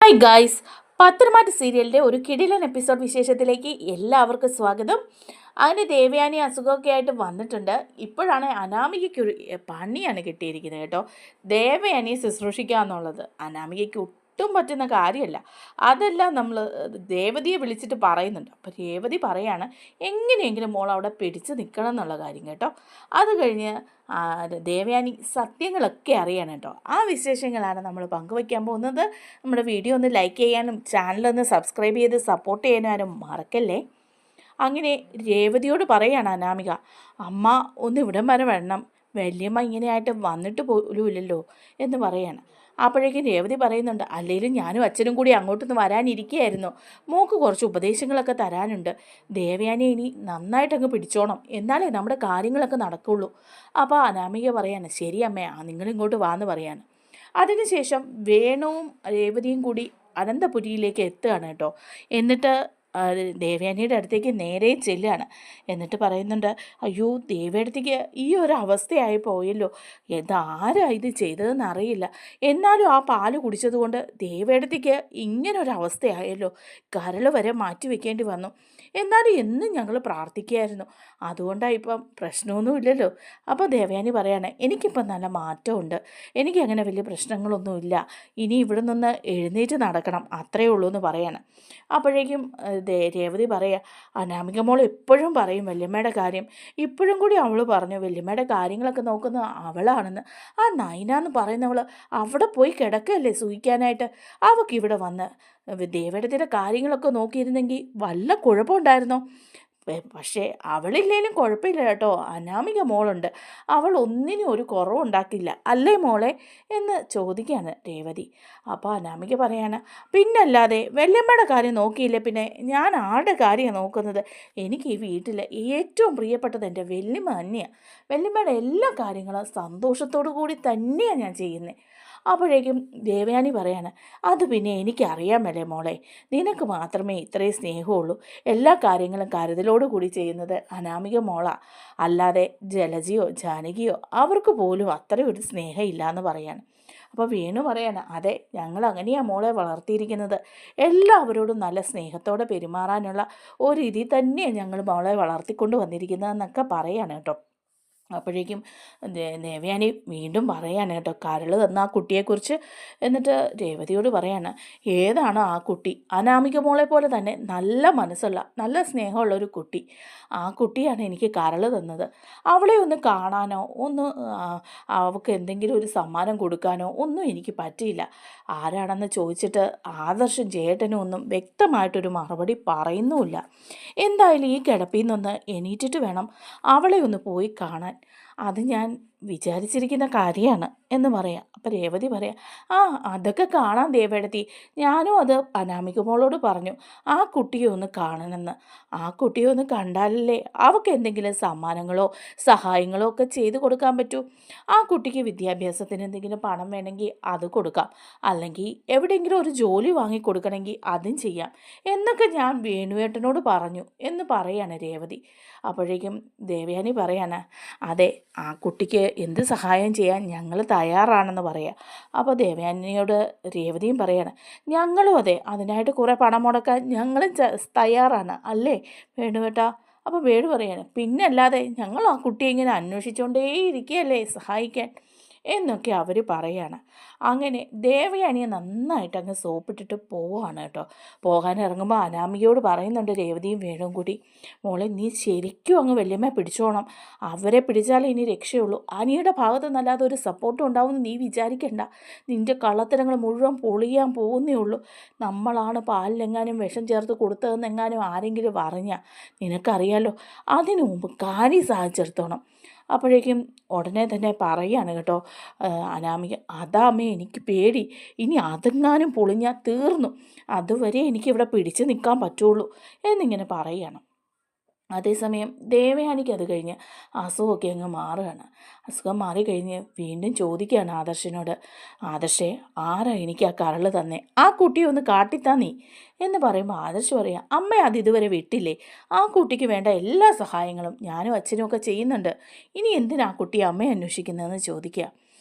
Hi guys, Patharamattu സീരിയലിൻ്റെ ഒരു കിടിലൻ എപ്പിസോഡ് വിശേഷത്തിലേക്ക് എല്ലാവർക്കും സ്വാഗതം. അങ്ങനെ ദേവയാനി അസുഖമൊക്കെ ആയിട്ട് വന്നിട്ടുണ്ട്. ഇപ്പോഴാണ് അനാമികയ്ക്കൊരു പണിയാണ് കിട്ടിയിരിക്കുന്നത് കേട്ടോ. ദേവയാനിയെ ശുശ്രൂഷിക്കുക എന്നുള്ളത് അനാമികയ്ക്ക് ഒട്ടും പറ്റുന്ന കാര്യമല്ല. അതെല്ലാം നമ്മൾ രേവതിയെ വിളിച്ചിട്ട് പറയുന്നുണ്ട്. അപ്പോൾ രേവതി പറയാണ് എങ്ങനെയെങ്കിലും മോൾ അവിടെ പിടിച്ച് നിൽക്കണം എന്നുള്ള കാര്യം കേട്ടോ. അത് കഴിഞ്ഞ് ദേവയാനി സത്യങ്ങളൊക്കെ അറിയണം കേട്ടോ. ആ വിശേഷങ്ങളാണ് നമ്മൾ പങ്കുവയ്ക്കാൻ പോകുന്നത്. നമ്മുടെ വീഡിയോ ഒന്ന് ലൈക്ക് ചെയ്യാനും ചാനലൊന്ന് സബ്സ്ക്രൈബ് ചെയ്ത് സപ്പോർട്ട് ചെയ്യാനും ആരും മറക്കല്ലേ. അങ്ങനെ രേവതിയോട് പറയാണ് അനാമിക, അമ്മ ഒന്ന് ഇവിടം വരെ വരണം, വല്യമ്മ ഇങ്ങനെയായിട്ട് വന്നിട്ട് പോലും ഇല്ലല്ലോ എന്ന് പറയാണ്. അപ്പോഴേക്കും രേവതി പറയുന്നുണ്ട്, അല്ലെങ്കിലും ഞാനും അച്ഛനും കൂടി അങ്ങോട്ടൊന്ന് വരാനിരിക്കുകയായിരുന്നു, മോൾക്ക് കുറച്ച് ഉപദേശങ്ങളൊക്കെ തരാനുണ്ട്. ദേവയാനെ ഇനി നന്നായിട്ടങ്ങ് പിടിച്ചോണം, എന്നാലേ നമ്മുടെ കാര്യങ്ങളൊക്കെ നടക്കുള്ളൂ. അപ്പോൾ അനാമിക പറയാണ്, ശരി അമ്മേ, നിങ്ങളിങ്ങോട്ട് വാന്ന് പറയാണ്. അതിനുശേഷം വേണുവും രേവതിയും കൂടി അനന്തപുരിയിലേക്ക് എത്തുകയാണ് കേട്ടോ. എന്നിട്ട് ദേവയാനിയുടെ അടുത്തേക്ക് നേരെ ചെല്ലുകയാണ്. എന്നിട്ട് പറയുന്നുണ്ട്, അയ്യോ ദേവിയടുത്തേക്ക് ഈ ഒരു അവസ്ഥയായി പോയല്ലോ, ഇതാരാ ഇത് ചെയ്തതെന്ന് അറിയില്ല, എന്നാലും ആ പാല് കുടിച്ചതുകൊണ്ട് ദേവിയടുത്തേക്ക് ഇങ്ങനൊരവസ്ഥയായല്ലോ, കരൾ വരെ മാറ്റി വെക്കേണ്ടി വന്നു. എന്നാലും എന്നും ഞങ്ങൾ പ്രാർത്ഥിക്കുകയായിരുന്നു, അതുകൊണ്ടാണ് ഇപ്പം പ്രശ്നമൊന്നുമില്ലല്ലോ. അപ്പോൾ ദേവയാനി പറയാണ്, എനിക്കിപ്പം നല്ല മാറ്റമുണ്ട്, എനിക്കങ്ങനെ വലിയ പ്രശ്നങ്ങളൊന്നുമില്ല, ഇനി ഇവിടെ നിന്ന് എഴുന്നേറ്റ് നടക്കണം, അത്രയേ ഉള്ളൂ എന്ന് പറയാണ്. അപ്പോഴേക്കും രേവതി പറയുക, അനാമിക മോൾ എപ്പോഴും പറയും വല്യമ്മയുടെ കാര്യം, ഇപ്പോഴും കൂടി അവൾ പറഞ്ഞു വല്യമ്മയുടെ കാര്യങ്ങളൊക്കെ നോക്കുന്നത് അവളാണെന്ന്. ആ നൈന എന്ന് പറയുന്നവൾ അവിടെ പോയി കിടക്കല്ലേ സൂഹിക്കാനായിട്ട്, അവൾക്കിവിടെ വന്ന് ദേവടത്തിൻ്റെ കാര്യങ്ങളൊക്കെ നോക്കിയിരുന്നെങ്കിൽ വല്ല കുഴപ്പമുണ്ടായിരുന്നോ? പക്ഷേ അവളില്ലേലും കുഴപ്പമില്ല കേട്ടോ, അനാമിക മോളുണ്ട്, അവൾ ഒന്നിനും ഒരു കുറവുണ്ടാക്കില്ല അല്ലേ മോളെ എന്ന് ചോദിക്കുകയാണ് രേവതി. അപ്പോൾ അനാമിക പറയാണ്, പിന്നല്ലാതെ വല്യമ്മയുടെ കാര്യം നോക്കിയില്ല പിന്നെ ഞാൻ ആരുടെ കാര്യമാണ് നോക്കുന്നത്? എനിക്ക് ഈ വീട്ടിൽ ഏറ്റവും പ്രിയപ്പെട്ടത് എൻ്റെ വല്യമ്മ തന്നെയാണ്. വല്യമ്മയുടെ എല്ലാ കാര്യങ്ങളും സന്തോഷത്തോടു കൂടി തന്നെയാണ് ഞാൻ ചെയ്യുന്നത്. അപ്പോഴേക്കും ദേവയാനി പറയാണ്, അത് പിന്നെ എനിക്കറിയാമല്ലേ മോളെ, നിനക്ക് മാത്രമേ ഇത്രയും സ്നേഹമുള്ളൂ, എല്ലാ കാര്യങ്ങളും കരുതലോടുകൂടി ചെയ്യുന്നത് അനാമിക മോളാ, അല്ലാതെ ജലജിയോ ജാനകിയോ അവർക്ക് പോലും അത്രയൊരു സ്നേഹമില്ല എന്ന് പറയാണ്. അപ്പോൾ വേണു പറയാണ്, അതെ ഞങ്ങൾ അങ്ങനെയാണ് മോളെ വളർത്തിയിരിക്കുന്നത്, എല്ലാവരോടും നല്ല സ്നേഹത്തോടെ പെരുമാറാനുള്ള ഒരു രീതി തന്നെയാണ് ഞങ്ങൾ മോളെ വളർത്തിക്കൊണ്ട് വന്നിരിക്കുന്നതെന്നൊക്കെ പറയാണ് കേട്ടോ. അപ്പോഴേക്കും ദേവയാനി വീണ്ടും പറയാണ് കേട്ടോ കരൾ തന്ന ആ കുട്ടിയെക്കുറിച്ച്. എന്നിട്ട് രേവതിയോട് പറയാണ്, ഏതാണ് ആ കുട്ടി? അനാമിക മോളെ പോലെ തന്നെ നല്ല മനസ്സുള്ള നല്ല സ്നേഹമുള്ള ഒരു കുട്ടി, ആ കുട്ടിയാണ് എനിക്ക് കരൾ തന്നത്. അവളെ ഒന്ന് കാണാനോ ഒന്ന് അവൾക്ക് എന്തെങ്കിലും ഒരു സമ്മാനം കൊടുക്കാനോ ഒന്നും എനിക്ക് പറ്റിയില്ല. ആരാണെന്ന് ചോദിച്ചിട്ട് ആദർശം ചേട്ടനും ഒന്നും വ്യക്തമായിട്ടൊരു മറുപടി പറയുന്നുമില്ല. എന്തായാലും ഈ കിടപ്പിൽ നിന്നൊന്ന് എണീറ്റിട്ട് വേണം അവളെ ഒന്ന് പോയി കാണാൻ, അത് ഞാൻ വിചാരിച്ചിരിക്കുന്ന കാര്യമാണ് എന്ന് പറയാം. അപ്പം രേവതി പറയാം, ആ അതൊക്കെ കാണാം ദേവേടത്തി, ഞാനും അത് അനാമിക മോളോട് പറഞ്ഞു, ആ കുട്ടിയെ ഒന്ന് കാണണമെന്ന്. ആ കുട്ടിയെ ഒന്ന് കണ്ടാലല്ലേ അവൾക്ക് എന്തെങ്കിലും സമ്മാനങ്ങളോ സഹായങ്ങളോ ഒക്കെ ചെയ്ത് കൊടുക്കാൻ പറ്റൂ. ആ കുട്ടിക്ക് വിദ്യാഭ്യാസത്തിന് എന്തെങ്കിലും പണം വേണമെങ്കിൽ അത് കൊടുക്കാം, അല്ലെങ്കിൽ എവിടെയെങ്കിലും ഒരു ജോലി വാങ്ങിക്കൊടുക്കണമെങ്കിൽ അതും ചെയ്യാം എന്നൊക്കെ ഞാൻ വേണുവേട്ടനോട് പറഞ്ഞു എന്ന് പറയാണ് രേവതി. അപ്പോഴേക്കും ദേവയാനി പറയാണ്, അതെ ആ കുട്ടിക്ക് എന്ത് സഹായം ചെയ്യാൻ ഞങ്ങൾ തയ്യാറാണെന്ന് പറയാം. അപ്പോൾ ദേവയാനിയോട് രേവതിയും പറയാണ്, ഞങ്ങളും അതെ അതിനായിട്ട് കുറേ പണം മുടക്കാൻ ഞങ്ങളും തയ്യാറാണ് അല്ലേ വേണുവേട്ടാ? അപ്പോൾ വേണു പറയാണ്, പിന്നല്ലാതെ ഞങ്ങൾ ആ കുട്ടിയെ ഇങ്ങനെ അന്വേഷിച്ചുകൊണ്ടേ ഇരിക്കുകയല്ലേ സഹായിക്കാൻ എന്നൊക്കെ അവർ പറയാണ്. അങ്ങനെ ദേവയാനിയെ നന്നായിട്ട് അങ്ങ് സോപ്പിട്ടിട്ട് പോവാണ് കേട്ടോ. പോകാൻ ഇറങ്ങുമ്പോൾ അനാമികയോട് പറയുന്നുണ്ട് രേവതിയും വേണും കൂടി, മോളെ നീ ശരിക്കും അങ്ങ് വല്യമ്മയെ പിടിച്ചോണം, അവരെ പിടിച്ചാലേ ഇനി രക്ഷയുള്ളൂ, അനിയുടെ ഭാഗത്ത് നല്ലാതെ ഒരു സപ്പോർട്ടും ഉണ്ടാവുമെന്ന് നീ വിചാരിക്കണ്ട, നിൻ്റെ കള്ളത്തരങ്ങൾ മുഴുവൻ പൊളിയാൻ പോകുന്നേ ഉള്ളൂ. നമ്മളാണ് പാലിലെങ്ങാനും വിഷം ചേർത്ത് കൊടുത്തതെന്നെങ്ങാനും ആരെങ്കിലും അറിഞ്ഞാൽ നിനക്കറിയാലോ, അതിനു മുമ്പ് കാര്യം സാധിച്ചെടുത്തോണം. അപ്പോഴേക്കും ഉടനെ തന്നെ പറയാണ് കേട്ടോ അനാമിക, അതാമേ എനിക്ക് പേടി, ഇനി അതെങ്ങാനും പൊളിഞ്ഞാൽ തീർന്നു, അതുവരെ എനിക്കിവിടെ പിടിച്ച് നിൽക്കാൻ പറ്റുള്ളൂ എന്നിങ്ങനെ പറയുകയാണ്. അതേസമയം ദേവയാനിക്ക് അത് കഴിഞ്ഞ് അസുഖമൊക്കെ അങ്ങ് മാറുകയാണ്. അസുഖം മാറിക്കഴിഞ്ഞ് വീണ്ടും ചോദിക്കുകയാണ് ആദർശിനോട്, ആദർശേ ആരാ എനിക്ക് ആ കരൾ തന്നെ, ആ കുട്ടിയെ ഒന്ന് കാട്ടിത്താ നീ എന്ന് പറയുമ്പോൾ ആദർശ് പറയാം, അമ്മ അത് ഇതുവരെ വിട്ടില്ലേ, ആ കുട്ടിക്ക് വേണ്ട എല്ലാ സഹായങ്ങളും ഞാനും അച്ഛനും ഒക്കെ ചെയ്യുന്നുണ്ട്, ഇനി എന്തിനാ ആ കുട്ടിയെ അമ്മയെ അന്വേഷിക്കുന്നതെന്ന് ചോദിക്കുക.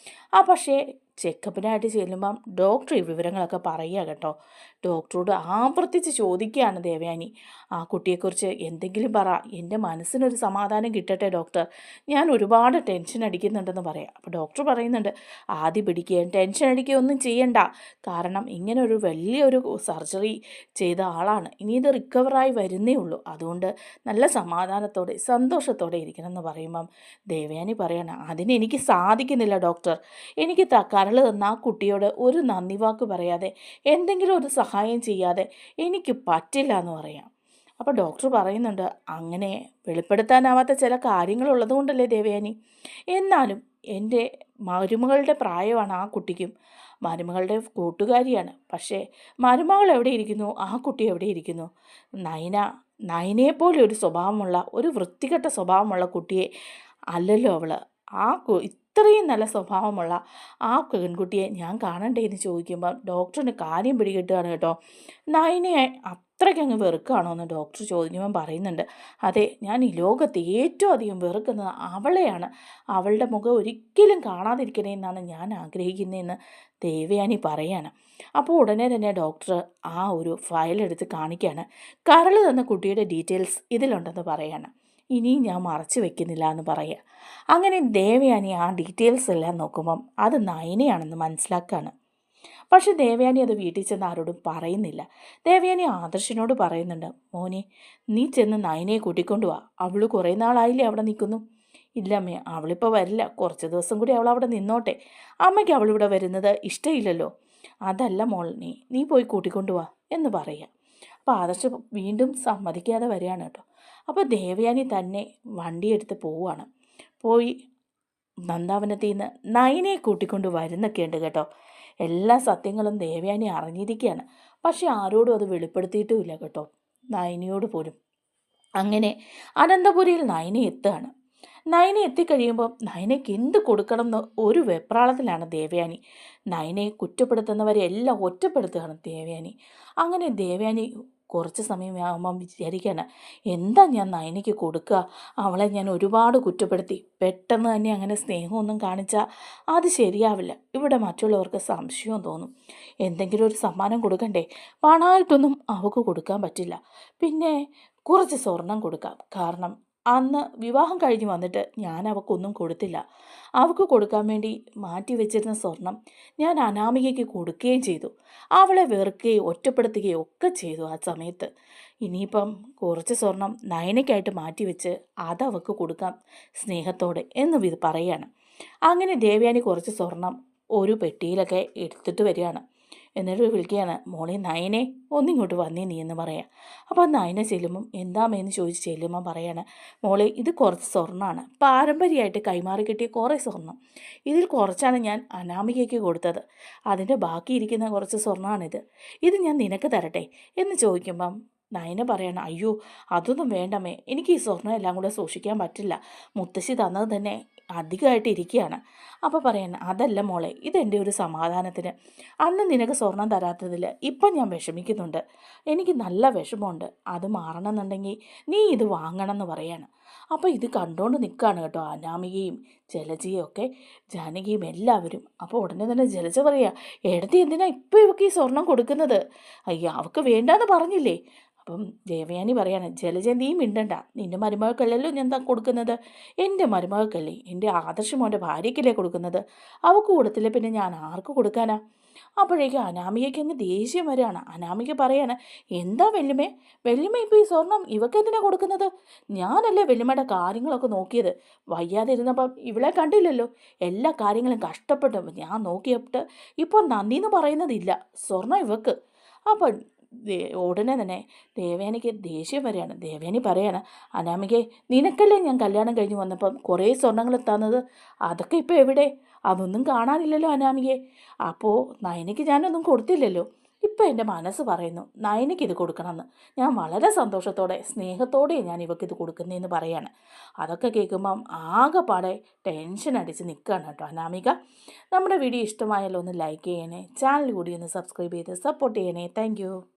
പക്ഷേ ചെക്കപ്പിനായിട്ട് ചെല്ലുമ്പം ഡോക്ടർ ഈ വിവരങ്ങളൊക്കെ പറയുക കേട്ടോ. ഡോക്ടറോട് ആവർത്തിച്ച് ചോദിക്കുകയാണ് ദേവയാനി, ആ കുട്ടിയെക്കുറിച്ച് എന്തെങ്കിലും പറ, എൻ്റെ മനസ്സിനൊരു സമാധാനം കിട്ടട്ടെ ഡോക്ടർ, ഞാൻ ഒരുപാട് ടെൻഷൻ അടിക്കുന്നുണ്ടെന്ന് പറയാം. അപ്പോൾ ഡോക്ടർ പറയുന്നുണ്ട്, ആദ്യം പിടിക്കുകയും ടെൻഷൻ അടിക്കുകയും ഒന്നും ചെയ്യണ്ട, കാരണം ഇങ്ങനെ ഒരു വലിയൊരു സർജറി ചെയ്ത ആളാണ്, ഇനി ഇത് റിക്കവറായി വരുന്നേ ഉള്ളൂ, അതുകൊണ്ട് നല്ല സമാധാനത്തോടെ സന്തോഷത്തോടെ ഇരിക്കണം എന്ന് പറയുമ്പം ദേവയാനി പറയണം, അതിനെനിക്ക് സാധിക്കുന്നില്ല ഡോക്ടർ, എനിക്ക് കരൾ തന്ന ആ കുട്ടിയോട് ഒരു നന്ദി വാക്ക് പറയാതെ എന്തെങ്കിലും ഒരു സഹായം ചെയ്യാതെ എനിക്ക് പറ്റില്ല എന്ന് പറയാം. അപ്പോൾ ഡോക്ടർ പറയുന്നുണ്ട്, അങ്ങനെ വെളിപ്പെടുത്താനാവാത്ത ചില കാര്യങ്ങളുള്ളതുകൊണ്ടല്ലേ ദേവയാനി, എന്നാലും എൻ്റെ മരുമകളുടെ പ്രായമാണ് ആ കുട്ടിക്കും, മരുമകളുടെ കൂട്ടുകാരിയാണ്, പക്ഷേ മരുമകൾ എവിടെ ഇരിക്കുന്നു, ആ കുട്ടി എവിടെ ഇരിക്കുന്നു? നയനയെപ്പോലെ ഒരു സ്വഭാവമുള്ള, ഒരു വൃത്തികെട്ട സ്വഭാവമുള്ള കുട്ടിയെ അല്ലല്ലോ അവൾ, ആ ഇത്രയും നല്ല സ്വഭാവമുള്ള ആ പെൺകുട്ടിയെ ഞാൻ കാണണ്ടേ എന്ന് ചോദിക്കുമ്പോൾ ഡോക്ടറിന് കാര്യം പിടികിട്ടുകയാണ് കേട്ടോ. നയനയെ അത്രയ്ക്കങ്ങ് വെറുക്കുകയാണോ എന്ന് ഡോക്ടർ ചോദിക്കുമ്പം പറയുന്നുണ്ട്, അതെ, ഞാൻ ഈ ലോകത്ത് ഏറ്റവും അധികം വെറുക്കുന്നത് അവളെയാണ്, അവളുടെ മുഖം ഒരിക്കലും കാണാതിരിക്കണേ എന്നാണ് ഞാൻ ആഗ്രഹിക്കുന്നതെന്ന് ദേവയാനി പറയാണ്. അപ്പോൾ ഉടനെ തന്നെ ഡോക്ടർ ആ ഒരു ഫയലെടുത്ത് കാണിക്കുകയാണ്, കരൾ തന്ന കുട്ടിയുടെ ഡീറ്റെയിൽസ് ഇതിലുണ്ടെന്ന് പറയാണ്. ഇനിയും ഞാൻ മറച്ചു വെക്കുന്നില്ല എന്ന് പറയുക. അങ്ങനെ ദേവയാനി ആ ഡീറ്റെയിൽസ് എല്ലാം നോക്കുമ്പം അത് നയനയാണെന്ന് മനസ്സിലാക്കുകയാണ്. പക്ഷെ ദേവയാനി അത് വീട്ടിൽ ചെന്ന് ആരോടും പറയുന്നില്ല. ദേവയാനി ആദർശിനോട് പറയുന്നുണ്ട്, മോനെ, നീ ചെന്ന് നയനയെ കൂട്ടിക്കൊണ്ടു വാ, അവൾ കുറേ നാളായില്ലേ അവിടെ നിൽക്കുന്നു. ഇല്ലമ്മേ, അവളിപ്പോൾ വരില്ല, കുറച്ച് ദിവസം കൂടി അവൾ അവിടെ നിന്നോട്ടെ, അമ്മയ്ക്ക് അവളിവിടെ വരുന്നത് ഇഷ്ടമില്ലല്ലോ. അതല്ല മോൾ, നീ പോയി കൂട്ടിക്കൊണ്ടു വാ എന്ന് പറയുക. അപ്പോൾ ആദർശ് വീണ്ടും സമ്മതിക്കാതെ വരികയാണ് കേട്ടോ. അപ്പോൾ ദേവയാനി തന്നെ വണ്ടിയെടുത്ത് പോവുകയാണ്. പോയി നന്ദാവനത്തിൽ നിന്ന് നയനയെ കൂട്ടിക്കൊണ്ട് വരുന്നൊക്കെ ഉണ്ട് കേട്ടോ. എല്ലാ സത്യങ്ങളും ദേവയാനി അറിഞ്ഞിരിക്കുകയാണ്, പക്ഷെ ആരോടും അത് വെളിപ്പെടുത്തിയിട്ടുമില്ല കേട്ടോ, നയനയോട് പോലും. അങ്ങനെ അനന്തപുരിയിൽ നയന എത്തുകയാണ്. നയന എത്തിക്കഴിയുമ്പോൾ നയനയ്ക്ക് എന്ത് കൊടുക്കണം എന്ന് ഒരു വെപ്രാളത്തിലാണ് ദേവയാനി. നയനയെ കുറ്റപ്പെടുത്തുന്നവരെ എല്ലാം ഒറ്റപ്പെടുത്തുകയാണ് ദേവയാനി. അങ്ങനെ ദേവയാനി കുറച്ച് സമയമാകുമ്പം വിചാരിക്കുകയാണ്, എന്താ ഞാൻ നയനയ്ക്ക് കൊടുക്കുക, അവളെ ഞാൻ ഒരുപാട് കുറ്റപ്പെടുത്തി, പെട്ടെന്ന് തന്നെ അങ്ങനെ സ്നേഹമൊന്നും കാണിച്ചാൽ അത് ശരിയാവില്ല, ഇവിടെ മറ്റുള്ളവർക്ക് സംശയവും തോന്നും, എന്തെങ്കിലും ഒരു സമ്മാനം കൊടുക്കണ്ടേ, പണമായിട്ടൊന്നും അവൾക്ക് കൊടുക്കാൻ പറ്റില്ല, പിന്നെ കുറച്ച് സ്വർണം കൊടുക്കാം, കാരണം അന്ന് വിവാഹം കഴിഞ്ഞ് വന്നിട്ട് ഞാൻ അവൾക്കൊന്നും കൊടുത്തില്ല, അവൾക്ക് കൊടുക്കാൻ വേണ്ടി മാറ്റി വെച്ചിരുന്ന സ്വർണം ഞാൻ അനാമികയ്ക്ക് കൊടുക്കുകയും ചെയ്തു, അവളെ വെറുക്കുകയും ഒറ്റപ്പെടുത്തുകയും ഒക്കെ ചെയ്തു ആ സമയത്ത്. ഇനിയിപ്പം കുറച്ച് സ്വർണം നയനയ്ക്കായിട്ട് മാറ്റി വെച്ച് അതവൾക്ക് കൊടുക്കാം സ്നേഹത്തോടെ എന്ന് ഇത് പറയാണ്. അങ്ങനെ ദേവയാനി കുറച്ച് സ്വർണം ഒരു പെട്ടിയിലൊക്കെ എടുത്തിട്ട് വരികയാണ്. എന്നിട്ട് വിളിക്കുകയാണ്, മോളെ നയനെ, ഒന്നിങ്ങോട്ട് വന്നേ നീ എന്ന് പറയാം. അപ്പോൾ നയന ചെല്ലുമ്പം എന്താമേന്ന് ചോദിച്ച് ചെല്ലുമ്പം പറയാണ്, മോളെ ഇത് കുറച്ച് സ്വർണ്ണമാണ്, പാരമ്പര്യമായിട്ട് കൈമാറി കിട്ടിയ കുറേ സ്വർണം, ഇതിൽ കുറച്ചാണ് ഞാൻ അനാമികയ്ക്ക് കൊടുത്തത്, അതിൻ്റെ ബാക്കി ഇരിക്കുന്ന കുറച്ച് സ്വർണ്ണമാണിത്, ഇത് ഞാൻ നിനക്ക് തരട്ടെ എന്ന് ചോദിക്കുമ്പം നയന പറയണം, അയ്യോ അതൊന്നും വേണ്ടമ്മേ, എനിക്ക് ഈ സ്വർണ്ണം എല്ലാം കൂടെ സൂക്ഷിക്കാൻ പറ്റില്ല, മുത്തശ്ശി തന്നത് തന്നെ അധികമായിട്ട് ഇരിക്കുകയാണ്. അപ്പോൾ പറയണം, അതല്ല മോളെ, ഇതെൻ്റെ ഒരു സമാധാനത്തിന്, അന്ന് നിനക്ക് സ്വർണം തരാത്തതിൽ ഇപ്പം ഞാൻ വിഷമിക്കുന്നുണ്ട്, എനിക്ക് നല്ല വിഷമമുണ്ട്, അത് മാറണമെന്നുണ്ടെങ്കിൽ നീ ഇത് വാങ്ങണം എന്ന് പറയാണ്. അപ്പോൾ ഇത് കണ്ടുകൊണ്ട് നിൽക്കുകയാണ് കേട്ടോ അനാമികയും ജലജയും ഒക്കെ, ജാനകിയും എല്ലാവരും. അപ്പോൾ ഉടനെ തന്നെ ജലജ പറയുക, എടത്തി എന്തിനാ ഇപ്പോൾ ഇവൾക്ക് ഈ സ്വർണം കൊടുക്കുന്നത്, അയ്യോ അവൾക്ക് വേണ്ടാന്ന് പറഞ്ഞില്ലേ. അപ്പം ദേവയാനി പറയാണ്, ജലജ നീ മിണ്ടണ്ട, നിൻ്റെ മരുമകൾക്കല്ലല്ലോ ഞാൻ കൊടുക്കുന്നത്, എൻ്റെ മരുമകൾക്കല്ലേ, എൻ്റെ ആദർശമോൻ്റെ ഭാര്യയ്ക്കല്ലേ കൊടുക്കുന്നത്, അവൾക്ക് കൊടുത്തില്ല പിന്നെ ഞാൻ ആർക്ക് കൊടുക്കാനാ. അപ്പോഴേക്കും അനാമികയ്ക്ക് അങ്ങ് ദേഷ്യം വരികയാണ്. അനാമിക പറയാണ്, എന്താ വെല്ലുമേ, വെല്ലുമ ഇപ്പോൾ ഈ സ്വർണം ഇവൾക്ക് എന്തിനാ കൊടുക്കുന്നത്, ഞാനല്ലേ വെല്ലുമ്മയുടെ കാര്യങ്ങളൊക്കെ നോക്കിയത്, വയ്യാതെ ഇരുന്നപ്പം ഇവളെ കണ്ടില്ലല്ലോ, എല്ലാ കാര്യങ്ങളും കഷ്ടപ്പെട്ടു ഞാൻ നോക്കിയിട്ട് ഇപ്പോൾ നന്ദിന്ന് പറയുന്നതില്ല, സ്വർണം ഇവൾക്ക്. അപ്പം ഉടനെ തന്നെ ദേവയാനിക്ക് ദേഷ്യം വരികയാണ്. ദേവയാനി പറയാണ്, അനാമികെ, നിനക്കല്ലേ ഞാൻ കല്യാണം കഴിഞ്ഞ് വന്നപ്പം കുറേ സ്വർണ്ണങ്ങൾ തന്നത്, അതൊക്കെ ഇപ്പോൾ എവിടെ, അതൊന്നും കാണാനില്ലല്ലോ അനാമികെ. അപ്പോൾ നയനയ്ക്ക് ഞാനൊന്നും കൊടുത്തില്ലല്ലോ, ഇപ്പം എൻ്റെ മനസ്സ് പറയുന്നു നയനയ്ക്ക് ഇത് കൊടുക്കണമെന്ന്, ഞാൻ വളരെ സന്തോഷത്തോടെ സ്നേഹത്തോടെ ഞാൻ ഇവക്കിത് കൊടുക്കുന്നതെന്ന് പറയാണ്. അതൊക്കെ കേൾക്കുമ്പം ആകെപ്പാടെ ടെൻഷൻ അടിച്ച് നിൽക്കുകയാണ് കേട്ടോ അനാമിക. നമ്മുടെ വീഡിയോ ഇഷ്ടമായാലോ ഒന്ന് ലൈക്ക് ചെയ്യണേ, ചാനൽ കൂടി ഒന്ന് സബ്സ്ക്രൈബ് ചെയ്ത് സപ്പോർട്ട് ചെയ്യണേ. താങ്ക്